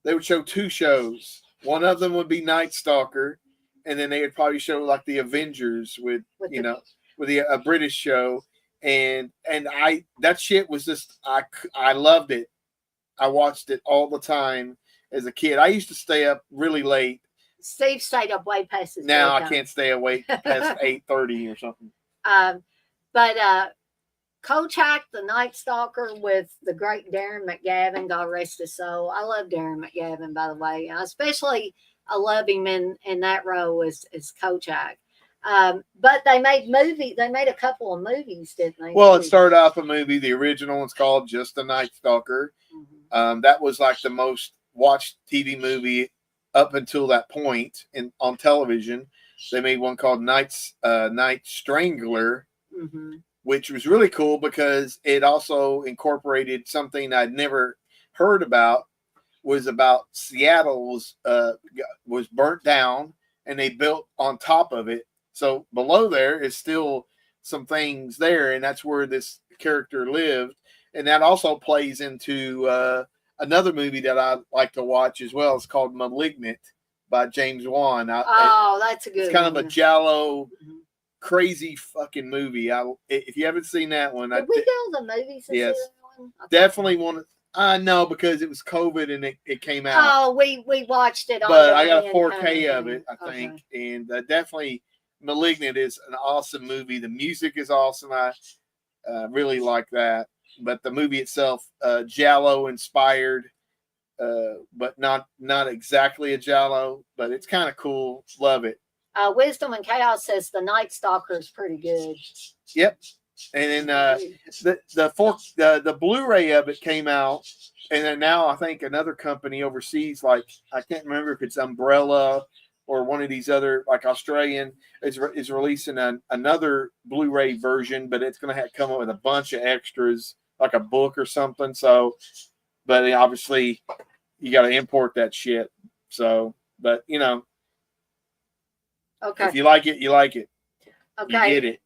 two shows. One of them would be Night Stalker, and then they would probably show like the Avengers with a British show. And that shit was just, I loved it. I watched it all the time. As a kid, I used to stay up really late. Steve stayed up way past his Now I can't stay awake past 8:30 or something. But Kolchak, the Night Stalker, with the great Darren McGavin, God rest his soul. I love Darren McGavin, by the way. Especially, I love him in that role as Kolchak. But they made a couple of movies, didn't they? Well, it started off a movie. The original one's called Just the Night Stalker. Mm-hmm. That was like the most watched TV movie up until that point on television. They made one called Night Strangler, mm-hmm. which was really cool because it also incorporated something I'd never heard about. Was about Seattle was burnt down and they built on top of it. So below there is still some things there, and that's where this character lived. And that also plays into another movie that I like to watch as well. It's called Malignant by James Wan. That's a good It's kind of a giallo, crazy fucking movie. If you haven't seen that one. Did we go to the movies? Yes. Definitely want to. No, because it was COVID and it came out. Oh, we watched it. But I got a 4K of it, I think. And definitely Malignant is an awesome movie. The music is awesome. I really like that. But the movie itself, giallo inspired, but not exactly a giallo, but it's kind of cool. Love it. Wisdom and Chaos says the Night Stalker is pretty good. Yep. And then the Blu-ray of it came out, and then now I think another company overseas, like I can't remember if it's Umbrella or one of these other like Australian, is releasing another Blu-ray version, but it's going to come up with a bunch of extras, like a book or something. So, but obviously you got to import that shit. So, but you know, Okay. if you like it, you like it. Okay. You get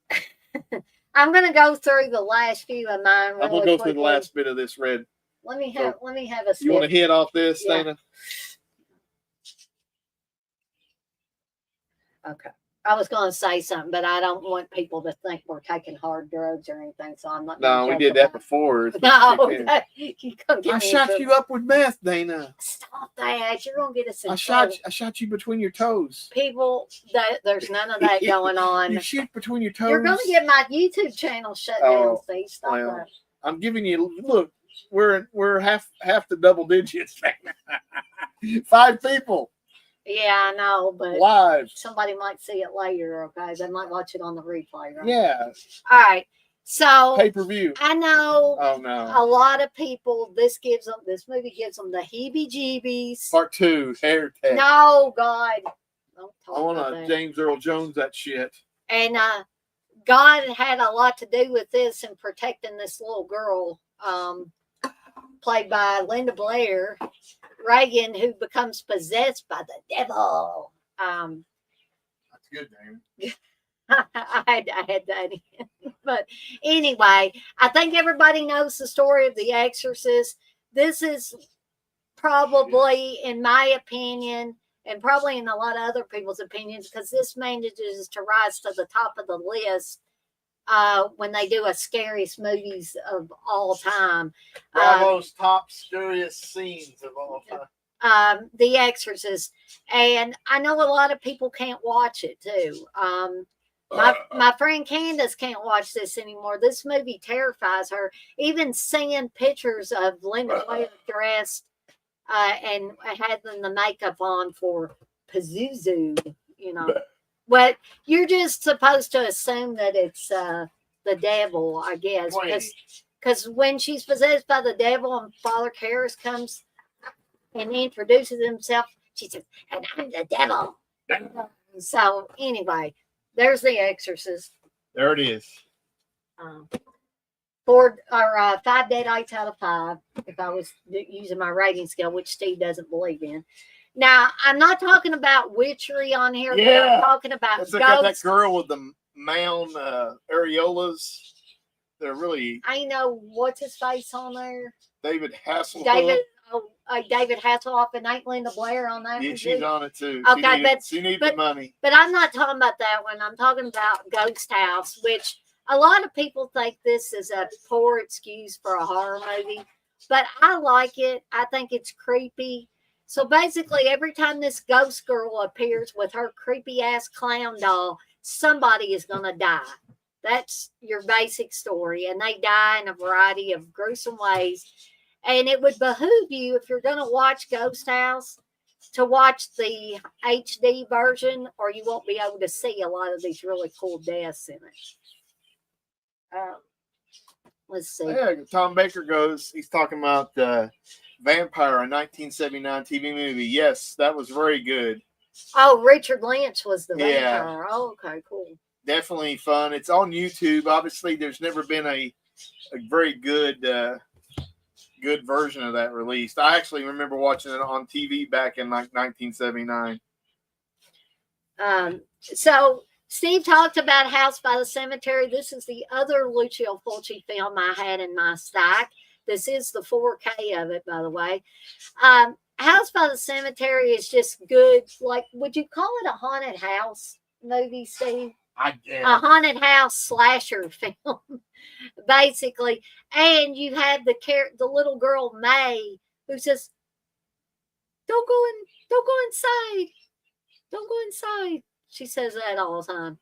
it. I'm going to go through the last few of mine. Really I'm going to go quickly. through the last bit of this red. Let me have a. You want to hit off this, yeah. Dana? Okay. I was going to say something, but I don't want people to think we're taking hard drugs or anything, so I'm not. No, we did that before. No, I shot you up with meth, Dana. Stop that! You're gonna get us in trouble. I shot you between your toes. People, there's none of that going on. You shoot between your toes. You're gonna get my YouTube channel shut down, Steve. Stop that. I'm giving you look. We're half the double digits. 5 people. Yeah, I know, but live. Somebody might see it later, okay? They might watch it on the replay, right? Yeah. All right. So pay-per-view. I know a lot of people this movie gives them the heebie-jeebies. Part 2, hair tech. No, God. Don't talk I want to James Earl Jones that shit. And God had a lot to do with this and protecting this little girl, played by Linda Blair. Reagan, who becomes possessed by the devil. That's good, name. I had that in. But anyway, I think everybody knows the story of The Exorcist. This is probably, in my opinion, and probably in a lot of other people's opinions, because this manages to rise to the top of the list when they do a scariest movies of all time. Bravo's top scariest scenes of all time. The Exorcist. And I know a lot of people can't watch it too. My friend Candace can't watch this anymore. This movie terrifies her. Even seeing pictures of Linda Blair dressed and having the makeup on for Pazuzu, you know. But you're just supposed to assume that it's the devil, I guess, because when she's possessed by the devil and Father Karras comes and introduces himself, she says, "And I'm the devil." So anyway, there's The Exorcist. There it is. 5 dead eyes out of 5. If I was using my rating scale, which Steve doesn't believe in. Now, I'm not talking about witchery on here. Yeah. I'm talking about ghosts. Got that girl with the mound areolas. They're really. I know what's his face on there. David Hasselhoff. David Hasselhoff and ain't Linda Blair on that. Yeah, she's on it too. Okay, she needs the money. But I'm not talking about that one. I'm talking about Ghost House, which a lot of people think this is a poor excuse for a horror movie, but I like it. I think it's creepy. So basically, every time this ghost girl appears with her creepy ass clown doll, somebody is going to die. That's your basic story. And they die in a variety of gruesome ways. And it would behoove you, if you're going to watch Ghost House, to watch the HD version, or you won't be able to see a lot of these really cool deaths in it. Let's see. Yeah, Tom Baker he's talking about Vampire, a 1979 TV movie. Yes, that was very good. Oh, Richard Lynch was the vampire. Oh, okay, cool. Definitely fun. It's on YouTube. Obviously, there's never been a very good version of that released. I actually remember watching it on TV back in like 1979. So Steve talked about House by the Cemetery. This is the other Lucio Fulci film I had in my stack. This is the 4K of it, by the way. House by the Cemetery is just good. Like, would you call it a haunted house movie, Steve? I guess. A haunted house slasher film, basically. And you have the little girl May who says, "Don't go inside. Don't go inside." She says that all the time.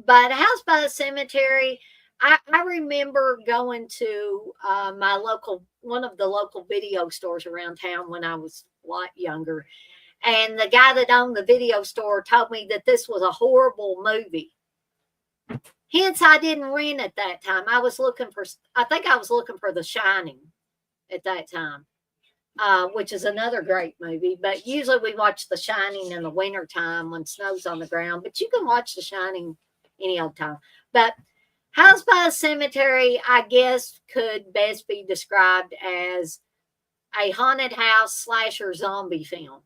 But House by the Cemetery, I remember going to one of the local video stores around town when I was a lot younger. And the guy that owned the video store told me that this was a horrible movie. Hence, I didn't rent at that time. I think I was looking for The Shining at that time, which is another great movie. But usually we watch The Shining in the wintertime when snow's on the ground. But you can watch The Shining any old time. But House by the Cemetery, I guess, could best be described as a haunted house slasher zombie film,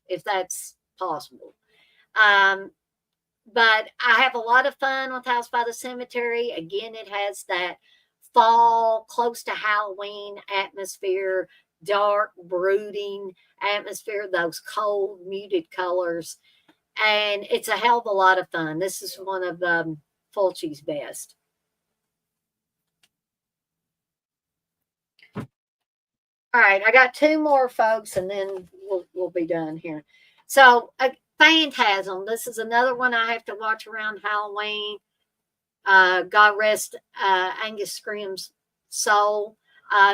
if that's possible. Um, but I have a lot of fun with House by the Cemetery. Again, it has that fall, close to Halloween atmosphere, dark, brooding atmosphere, those cold, muted colors. And it's a hell of a lot of fun. This is one of Fulci's best. All right, I got two more, folks, and then we'll be done here. So, Phantasm. This is another one I have to watch around Halloween. God rest Angus Scrimm's soul.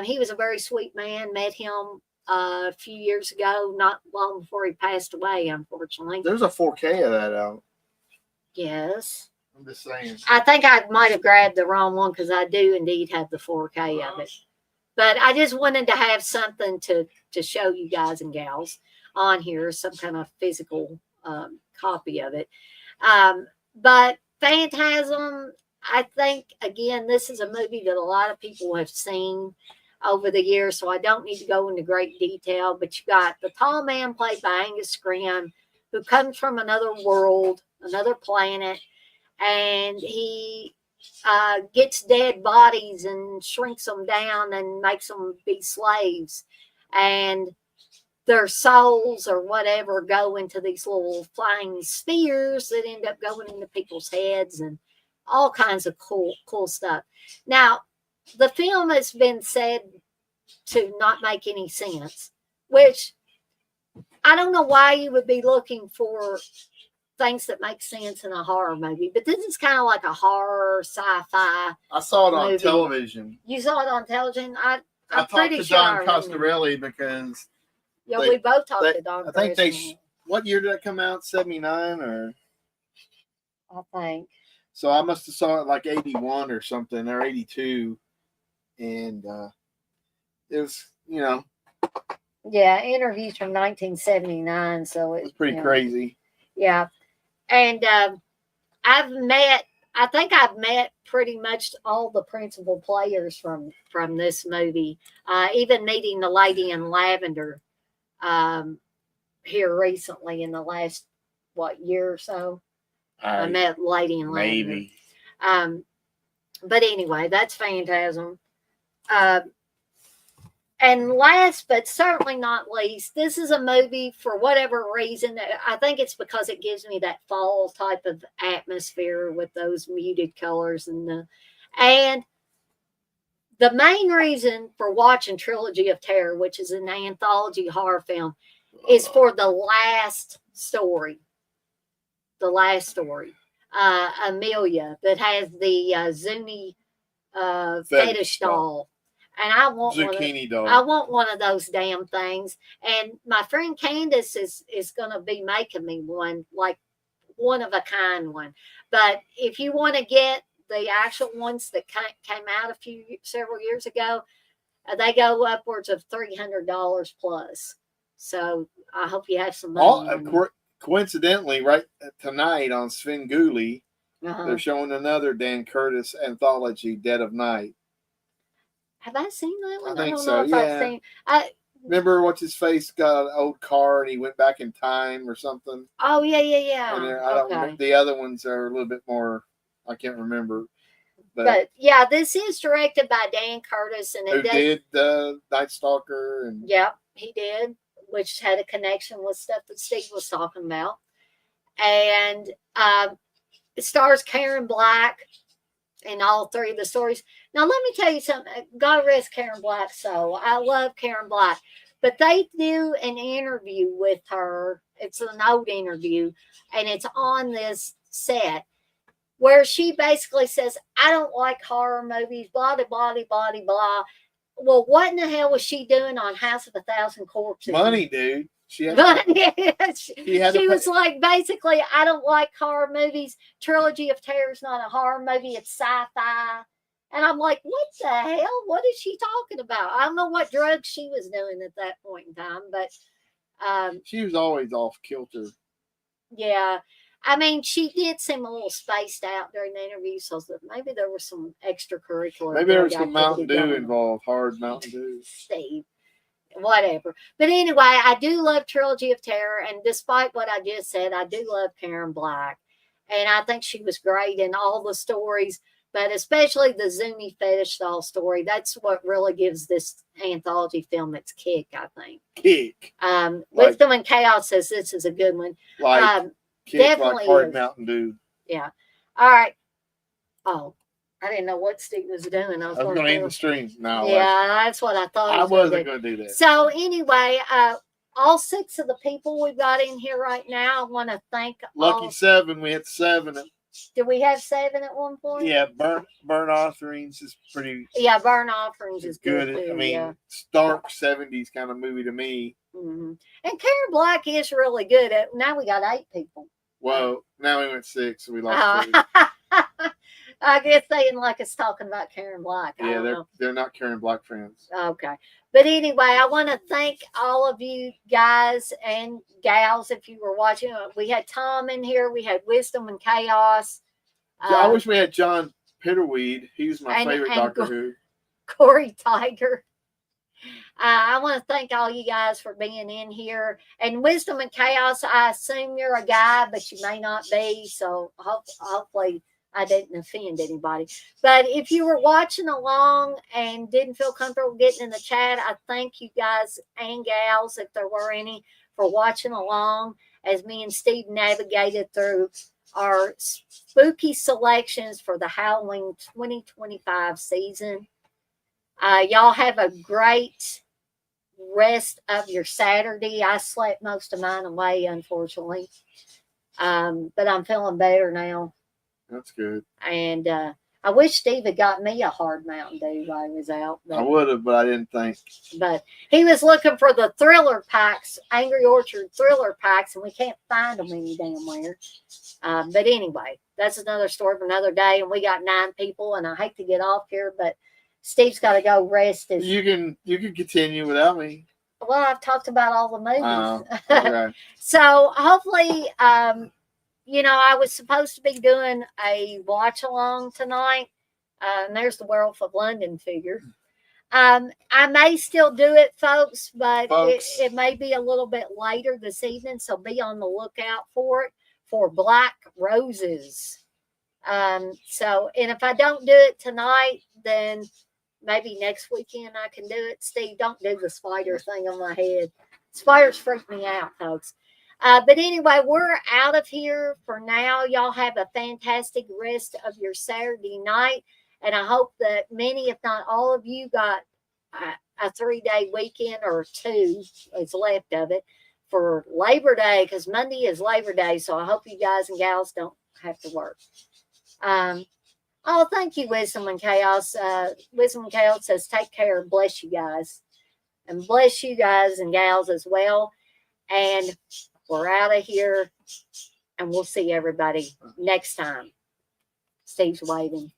He was a very sweet man. Met him a few years ago, not long before he passed away, unfortunately. There's a 4K of that out. Yes. I'm just saying. I think I might have grabbed the wrong one because I do indeed have the 4K of it. But I just wanted to have something to show you guys and gals on here, some kind of physical copy of it. But Phantasm, I think, again, this is a movie that a lot of people have seen over the years, so I don't need to go into great detail. But you got the tall man played by Angus Scrimm, who comes from another world, another planet, and he gets dead bodies and shrinks them down and makes them be slaves. And their souls or whatever go into these little flying spheres that end up going into people's heads and all kinds of cool stuff. Now, the film has been said to not make any sense, which I don't know why you would be looking for things that make sense in a horror movie, but this is kind of like a horror sci-fi. I saw it on movie. Television. You saw it on television? I talked to Don Coscarelli because we both talked to Don. I think what year did that come out? 79 or? I think. So I must have saw it like 81 or something, or 82, and it was, Yeah, interviews from 1979, so it was pretty crazy. Yeah. And I've met pretty much all the principal players from this movie, even meeting the lady in lavender here recently in the last, year or so. I met Lady in Lavender. Maybe. But anyway, that's Phantasm. And last but certainly not least, this is a movie for whatever reason. I think it's because it gives me that fall type of atmosphere with those muted colors and the main reason for watching Trilogy of Terror, which is an anthology horror film, is for the last story. The last story, Amelia, that has the Zuni fetish doll. And I want zucchini doll. I want one of those damn things. And my friend Candace is going to be making me one, like one of a kind one. But if you want to get the actual ones that came out several years ago, they go upwards of $300 plus. So I hope you have some money. Coincidentally, right tonight on Svengoolie, they're showing another Dan Curtis anthology, Dead of Night. Have I seen that one? I think so. Yeah. Remember what's his face got an old car and he went back in time or something? Oh yeah. And I don't remember. The other ones are a little bit more. I can't remember. But yeah, this is directed by Dan Curtis, and who did Night Stalker and. Yep, he did, which had a connection with stuff that Steve was talking about, and it stars Karen Black in all three of the stories. Now, let me tell you something. God rest Karen Black's soul. I love Karen Black. But they do an interview with her. It's an old interview, and it's on this set where she basically says, I don't like horror movies, blah, blah, blah, blah, blah. Well, what in the hell was she doing on House of a Thousand Corpses? Money, dude. She had. But yeah, She had she to was pay- like, basically, I don't like horror movies. Trilogy of Terror is not a horror movie, it's sci-fi. And I'm like, what the hell? What is she talking about? I don't know what drugs she was doing at that point in time, but She was always off kilter. yeah. I mean, she did seem a little spaced out during the interview, so maybe there was some extracurricular. Maybe there was drug some Mountain activity Dew going on. involved, hard Mountain Dew. Steve, whatever. But anyway, I do love Trilogy of Terror, and despite what I just said, I do love Karen Black, and I think she was great in all the stories, but especially the Zuni fetish doll story. That's what really gives this anthology film its kick, I think. Kick. Wisdom and Chaos says this is a good one. Like kick definitely like hard is. Mountain Dew. Yeah. All right. Oh, I didn't know what Steve was doing. I was going to end the stream. No. Yeah, that's what I thought. I wasn't going to do that. So anyway, all 6 of the people we've got in here right now, I want to thank. Lucky 7. We had 7. Did we have 7 at one point? Yeah, burnt offerings is pretty. Yeah, burnt offerings is good too. I mean, yeah. stark 70s kind of movie to me. Mm-hmm. And Karen Black is really good. Now we got 8 people. Well, now we went 6, so we lost 2. I guess they didn't like us talking about Karen Black. Yeah, they're not Karen Black fans. Okay. But anyway, I want to thank all of you guys and gals if you were watching. We had Tom in here. We had Wisdom and Chaos. I wish we had John Pitterweed. He was my favorite Doctor Who. Corey Tiger. I want to thank all you guys for being in here. And Wisdom and Chaos, I assume you're a guy, but you may not be. So hopefully I didn't offend anybody. But if you were watching along and didn't feel comfortable getting in the chat, I thank you guys and gals, if there were any, for watching along as me and Steve navigated through our spooky selections for the Halloween 2025 season. Y'all have a great rest of your Saturday. I slept most of mine away, unfortunately. But I'm feeling better now. That's good. And I wish Steve had got me a hard Mountain Dew while he was out. I would have, but I didn't think. But he was looking for the thriller packs, Angry Orchard thriller packs, and we can't find them any damn where. But anyway, that's another story for another day. And we got 9 people, and I hate to get off here, but Steve's got to go rest. You can continue without me. Well, I've talked about all the movies. Okay. So hopefully, I was supposed to be doing a watch along tonight. And there's the Werewolf of London figure. I may still do it, folks, but it may be a little bit later this evening. So be on the lookout for it, for Black Roses. And if I don't do it tonight, then maybe next weekend I can do it. Steve, don't do the spider thing on my head. Spiders freak me out, folks. But anyway, we're out of here for now. Y'all have a fantastic rest of your Saturday night. And I hope that many, if not all of you, got a 3-day weekend or 2 is left of it for Labor Day, because Monday is Labor Day. So I hope you guys and gals don't have to work. Thank you, Wisdom and Chaos. Wisdom and Chaos says, take care and bless you guys. And bless you guys and gals as well. And we're out of here. And we'll see everybody next time. Steve's waving.